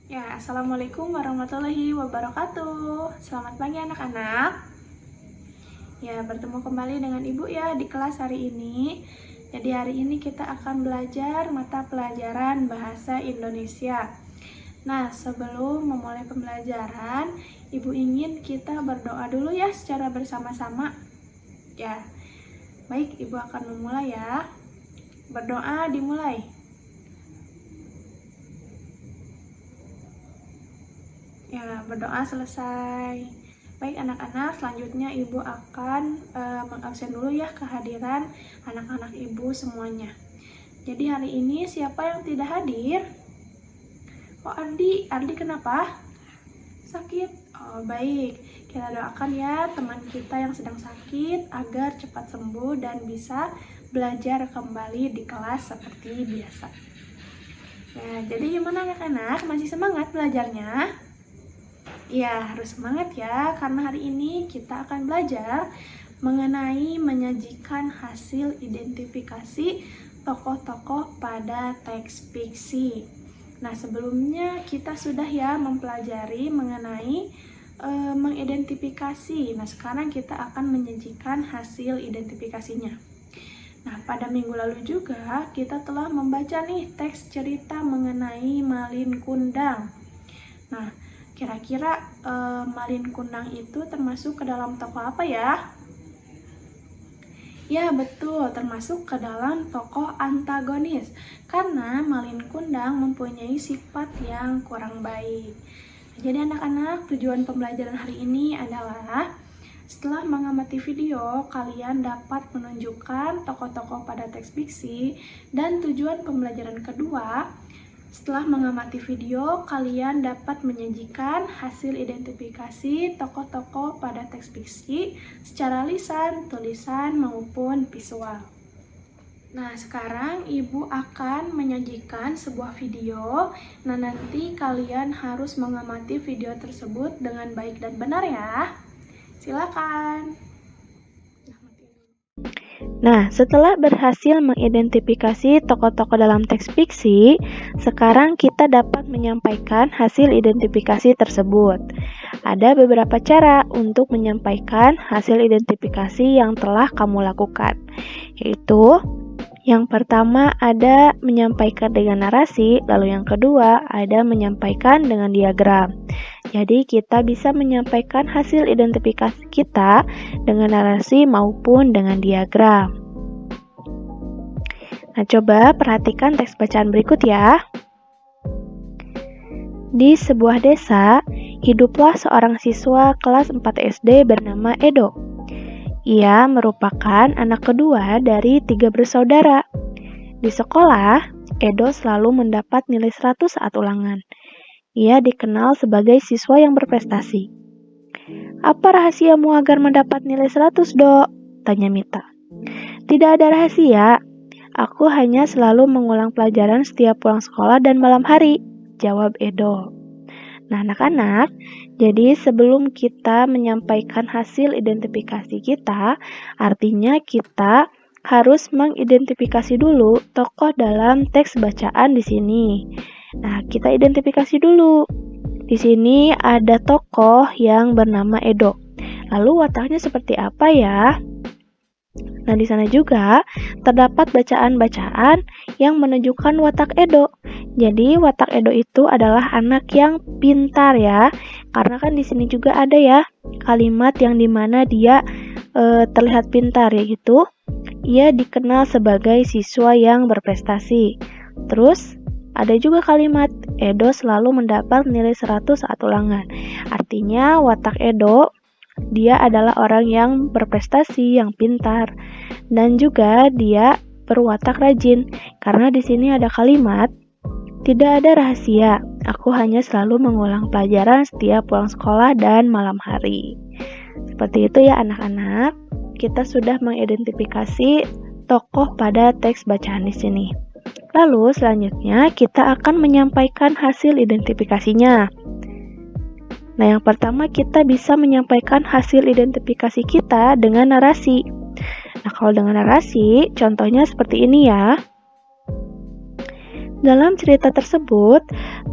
Ya, Assalamualaikum warahmatullahi wabarakatuh. Selamat pagi anak-anak. Ya, bertemu kembali dengan Ibu ya di kelas hari ini. Jadi hari ini kita akan belajar mata pelajaran Bahasa Indonesia. Nah, sebelum memulai pembelajaran, Ibu ingin kita berdoa dulu ya secara bersama-sama. Ya, baik, Ibu akan memulai ya. Berdoa dimulai. Ya, berdoa selesai. Baik anak-anak, selanjutnya Ibu akan mengabsen dulu ya kehadiran anak-anak Ibu semuanya. Jadi hari ini siapa yang tidak hadir? Oh, Ardi. Ardi kenapa? Sakit? Oh, baik. Kita doakan ya teman kita yang sedang sakit agar cepat sembuh dan bisa belajar kembali di kelas seperti biasa. Ya, jadi gimana anak-anak? Masih semangat belajarnya? Ya, harus semangat ya, karena hari ini kita akan belajar mengenai menyajikan hasil identifikasi tokoh-tokoh pada teks fiksi. Nah, sebelumnya kita sudah ya mempelajari mengenai mengidentifikasi. Nah, sekarang kita akan menyajikan hasil identifikasinya. Nah, pada minggu lalu juga kita telah membaca nih teks cerita mengenai Malin Kundang. Nah, kira-kira Malin Kundang itu termasuk ke dalam tokoh apa ya? Ya, betul, termasuk ke dalam tokoh antagonis. Karena Malin Kundang mempunyai sifat yang kurang baik. Jadi anak-anak, tujuan pembelajaran hari ini adalah setelah mengamati video, kalian dapat menunjukkan tokoh-tokoh pada teks fiksi. Dan tujuan pembelajaran kedua, setelah mengamati video, kalian dapat menyajikan hasil identifikasi tokoh-tokoh pada teks fiksi secara lisan, tulisan, maupun visual. Nah, sekarang Ibu akan menyajikan sebuah video. Nah, nanti kalian harus mengamati video tersebut dengan baik dan benar ya. Silakan. Nah, setelah berhasil mengidentifikasi tokoh-tokoh dalam teks fiksi, sekarang kita dapat menyampaikan hasil identifikasi tersebut. Ada beberapa cara untuk menyampaikan hasil identifikasi yang telah kamu lakukan, yaitu yang pertama ada menyampaikan dengan narasi, lalu yang kedua ada menyampaikan dengan diagram. Jadi kita bisa menyampaikan hasil identifikasi kita dengan narasi maupun dengan diagram. Nah, coba perhatikan teks bacaan berikut ya. Di sebuah desa, hiduplah seorang siswa kelas 4 SD bernama Edo. Ia merupakan anak kedua dari 3 bersaudara. Di sekolah, Edo selalu mendapat nilai 100 saat ulangan. Ia dikenal sebagai siswa yang berprestasi. Apa rahasiamu agar mendapat nilai 100, Dok? Tanya Mita. Tidak ada rahasia. Aku hanya selalu mengulang pelajaran setiap pulang sekolah dan malam hari, jawab Edo. Nah, anak-anak, jadi sebelum kita menyampaikan hasil identifikasi kita, artinya kita harus mengidentifikasi dulu tokoh dalam teks bacaan di sini. Nah, kita identifikasi dulu. Di sini ada tokoh yang bernama Edo. Lalu wataknya seperti apa ya? Nah, di sana juga terdapat bacaan-bacaan yang menunjukkan watak Edo. Jadi, watak Edo itu adalah anak yang pintar ya. Karena kan di sini juga ada ya kalimat yang dimana dia terlihat pintar, yaitu ia dikenal sebagai siswa yang berprestasi. Terus, ada juga kalimat Edo selalu mendapat nilai 100 saat ulangan. Artinya, watak Edo dia adalah orang yang berprestasi, yang pintar, dan juga dia berwatak rajin. Karena di sini ada kalimat, tidak ada rahasia, aku hanya selalu mengulang pelajaran setiap pulang sekolah dan malam hari. Seperti itu ya anak-anak, kita sudah mengidentifikasi tokoh pada teks bacaan di sini. Lalu selanjutnya kita akan menyampaikan hasil identifikasinya. Nah, yang pertama kita bisa menyampaikan hasil identifikasi kita dengan narasi. Nah, kalau dengan narasi, contohnya seperti ini ya. Dalam cerita tersebut,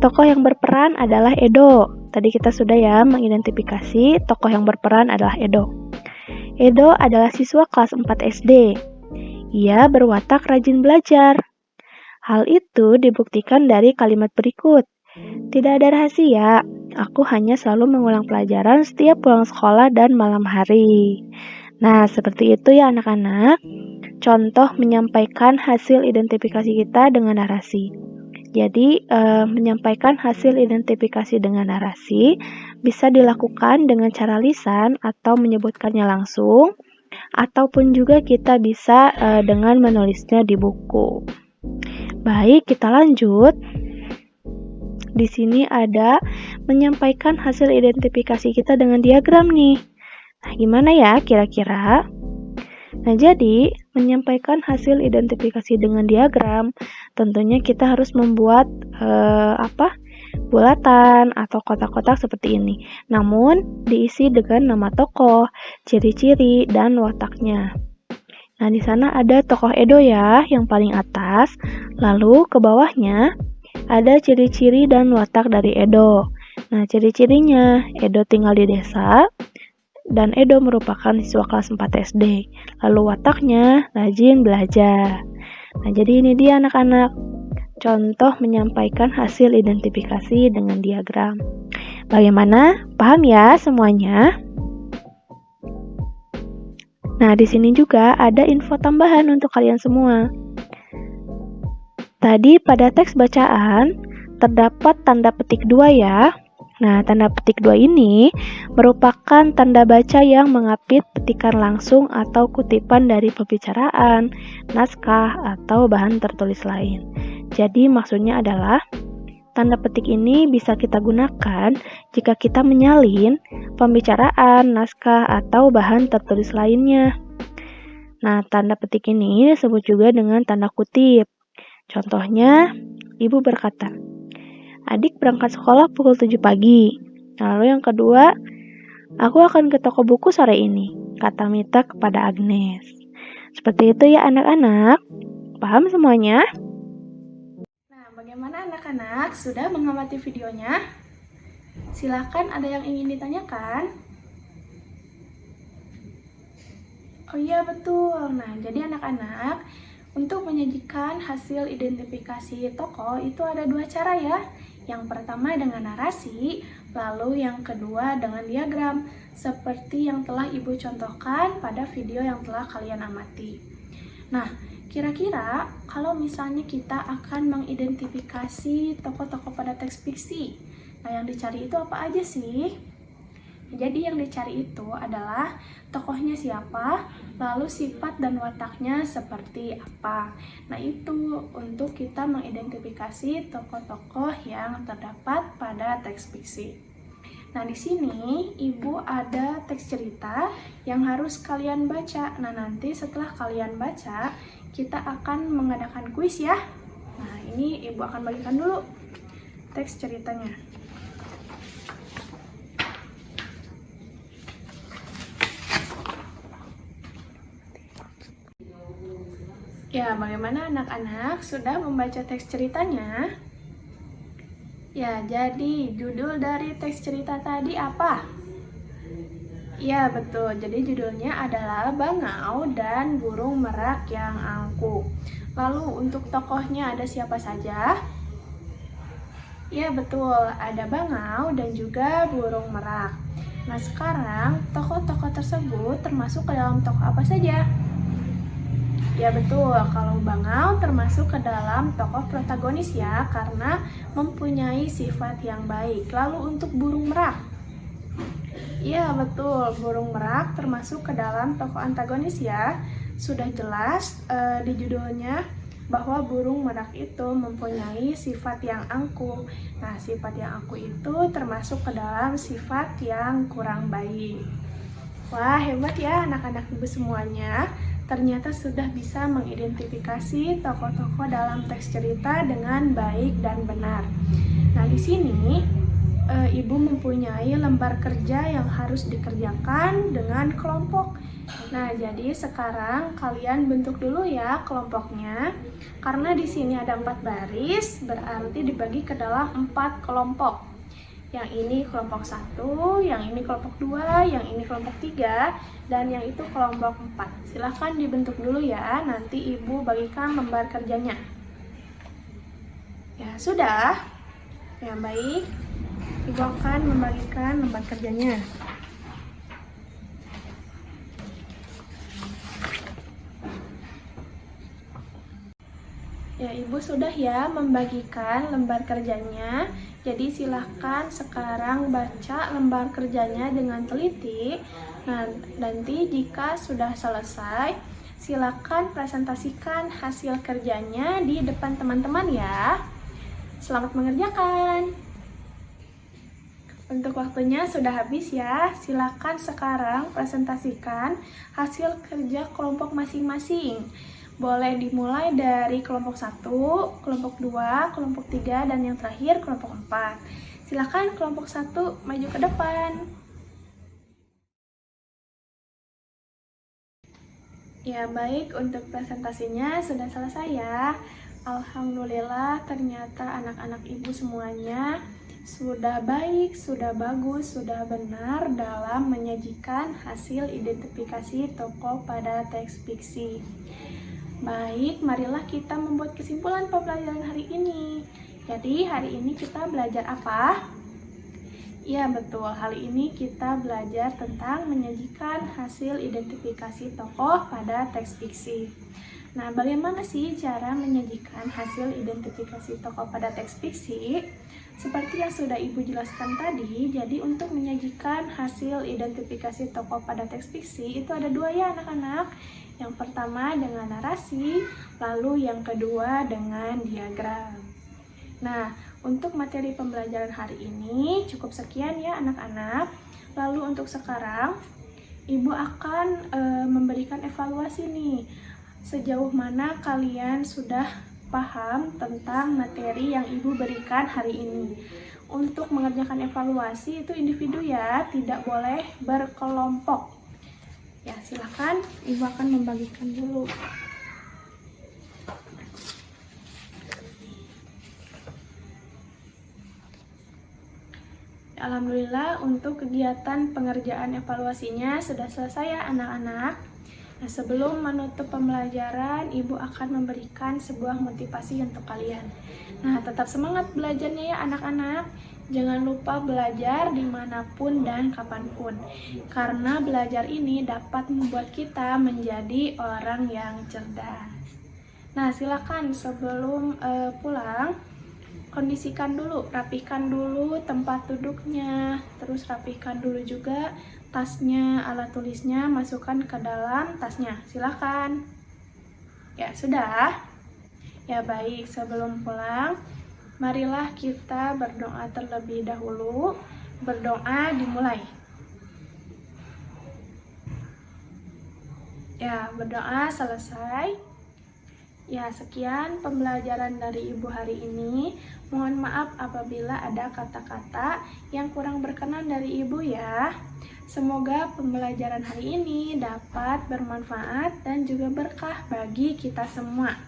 tokoh yang berperan adalah Edo. Tadi kita sudah ya mengidentifikasi tokoh yang berperan adalah Edo. Edo adalah siswa kelas 4 SD. Ia berwatak rajin belajar. Hal itu dibuktikan dari kalimat berikut. Tidak ada rahasia, aku hanya selalu mengulang pelajaran setiap pulang sekolah dan malam hari. Nah, seperti itu ya anak-anak. Contoh menyampaikan hasil identifikasi kita dengan narasi. Jadi, menyampaikan hasil identifikasi dengan narasi bisa dilakukan dengan cara lisan atau menyebutkannya langsung, ataupun juga kita bisa dengan menulisnya di buku. Baik, kita lanjut. Di sini ada menyampaikan hasil identifikasi kita dengan diagram nih. Nah, gimana ya kira-kira? Nah, jadi menyampaikan hasil identifikasi dengan diagram, tentunya kita harus membuat bulatan atau kotak-kotak seperti ini. Namun diisi dengan nama tokoh, ciri-ciri, dan wataknya. Nah, di sana ada tokoh Edo ya, yang paling atas. Lalu ke bawahnya ada ciri-ciri dan watak dari Edo. Nah, ciri-cirinya, Edo tinggal di desa, dan Edo merupakan siswa kelas 4 SD. Lalu wataknya rajin belajar. Nah, jadi ini dia anak-anak. Contoh menyampaikan hasil identifikasi dengan diagram. Bagaimana? Paham ya semuanya? Nah, di sini juga ada info tambahan untuk kalian semua. Tadi pada teks bacaan terdapat tanda petik 2 ya. Nah, tanda petik 2 ini merupakan tanda baca yang mengapit petikan langsung atau kutipan dari pembicaraan, naskah, atau bahan tertulis lain. Jadi maksudnya adalah tanda petik ini bisa kita gunakan jika kita menyalin pembicaraan, naskah, atau bahan tertulis lainnya. Nah, tanda petik ini disebut juga dengan tanda kutip. Contohnya, ibu berkata, adik berangkat sekolah pukul 7 pagi. Lalu yang kedua, aku akan ke toko buku sore ini, kata Mita kepada Agnes. Seperti itu ya anak-anak. Paham semuanya? Nah, bagaimana anak-anak? Sudah mengamati videonya? Silakan, ada yang ingin ditanyakan? Oh iya, betul. Nah, jadi anak-anak, untuk menyajikan hasil identifikasi tokoh itu ada 2 cara ya. Yang pertama dengan narasi, lalu yang kedua dengan diagram, seperti yang telah Ibu contohkan pada video yang telah kalian amati. Nah, kira-kira kalau misalnya kita akan mengidentifikasi tokoh-tokoh pada teks fiksi, nah yang dicari itu apa aja sih? Jadi yang dicari itu adalah tokohnya siapa, lalu sifat dan wataknya seperti apa. Nah, itu untuk kita mengidentifikasi tokoh-tokoh yang terdapat pada teks fiksi. Nah, di sini Ibu ada teks cerita yang harus kalian baca. Nah, nanti setelah kalian baca, kita akan mengadakan kuis ya. Nah, ini Ibu akan bagikan dulu teks ceritanya. Ya, bagaimana anak-anak sudah membaca teks ceritanya? Ya, jadi judul dari teks cerita tadi apa? Ya, betul. Jadi judulnya adalah Bangau dan Burung Merak yang Angkuh. Lalu untuk tokohnya ada siapa saja? Ya, betul. Ada Bangau dan juga Burung Merak. Nah, sekarang tokoh-tokoh tersebut termasuk ke dalam tokoh apa saja? Ya betul, kalau Bangau termasuk ke dalam tokoh protagonis ya, karena mempunyai sifat yang baik. Lalu untuk Burung Merak, ya betul, Burung Merak termasuk ke dalam tokoh antagonis ya. Sudah jelas di judulnya bahwa burung merak itu mempunyai sifat yang angkuh. Nah, sifat yang angkuh itu termasuk ke dalam sifat yang kurang baik. Wah, hebat ya anak-anak Ibu semuanya. Ternyata sudah bisa mengidentifikasi tokoh-tokoh dalam teks cerita dengan baik dan benar. Nah, di sini Ibu mempunyai lembar kerja yang harus dikerjakan dengan kelompok. Nah, jadi sekarang kalian bentuk dulu ya kelompoknya. Karena di sini ada 4 baris, berarti dibagi ke dalam 4 kelompok. Yang ini kelompok 1, yang ini kelompok 2, yang ini kelompok 3, dan yang itu kelompok 4. Silahkan dibentuk dulu ya, nanti Ibu bagikan lembar kerjanya. Ya, sudah. Ya, baik. Ibu akan membagikan lembar kerjanya. Ya, Ibu sudah ya membagikan lembar kerjanya. Jadi silahkan sekarang baca lembar kerjanya dengan teliti. Nah, nanti jika sudah selesai, silakan presentasikan hasil kerjanya di depan teman-teman ya. Selamat mengerjakan. Untuk waktunya sudah habis ya. Silakan sekarang presentasikan hasil kerja kelompok masing-masing. Boleh dimulai dari kelompok 1, kelompok 2, kelompok 3, dan yang terakhir kelompok 4. Silakan kelompok 1 maju ke depan. Ya, baik, untuk presentasinya sudah selesai ya. Alhamdulillah, ternyata anak-anak Ibu semuanya sudah baik, sudah bagus, sudah benar dalam menyajikan hasil identifikasi tokoh pada teks fiksi. Baik, marilah kita membuat kesimpulan pembelajaran hari ini. Jadi, hari ini kita belajar apa? Ya, betul. Hari ini kita belajar tentang menyajikan hasil identifikasi tokoh pada teks fiksi. Nah, bagaimana sih cara menyajikan hasil identifikasi tokoh pada teks fiksi? Seperti yang sudah Ibu jelaskan tadi, jadi untuk menyajikan hasil identifikasi tokoh pada teks fiksi itu ada 2 ya anak-anak. Yang pertama dengan narasi, lalu yang kedua dengan diagram. Nah, untuk materi pembelajaran hari ini cukup sekian ya anak-anak. Lalu untuk sekarang, Ibu akan memberikan evaluasi nih. Sejauh mana kalian sudah paham tentang materi yang Ibu berikan hari ini. Untuk mengerjakan evaluasi itu individu ya, tidak boleh berkelompok. Ya, silakan Ibu akan membagikan dulu. Alhamdulillah untuk kegiatan pengerjaan evaluasinya sudah selesai ya anak-anak. Nah, sebelum menutup pembelajaran, Ibu akan memberikan sebuah motivasi untuk kalian. Nah, tetap semangat belajarnya ya anak-anak. Jangan lupa belajar dimanapun dan kapanpun. Karena belajar ini dapat membuat kita menjadi orang yang cerdas. Nah, silakan sebelum pulang, kondisikan dulu, rapikan dulu tempat duduknya, terus rapikan dulu juga tasnya, alat tulisnya, masukkan ke dalam tasnya. Silakan. Ya, sudah. Ya, baik, sebelum pulang, marilah kita berdoa terlebih dahulu. Berdoa dimulai. Ya, berdoa selesai. Ya, sekian pembelajaran dari Ibu hari ini. Mohon maaf apabila ada kata-kata yang kurang berkenan dari Ibu ya. Semoga pembelajaran hari ini dapat bermanfaat dan juga berkah bagi kita semua.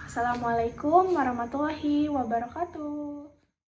Assalamualaikum warahmatullahi wabarakatuh.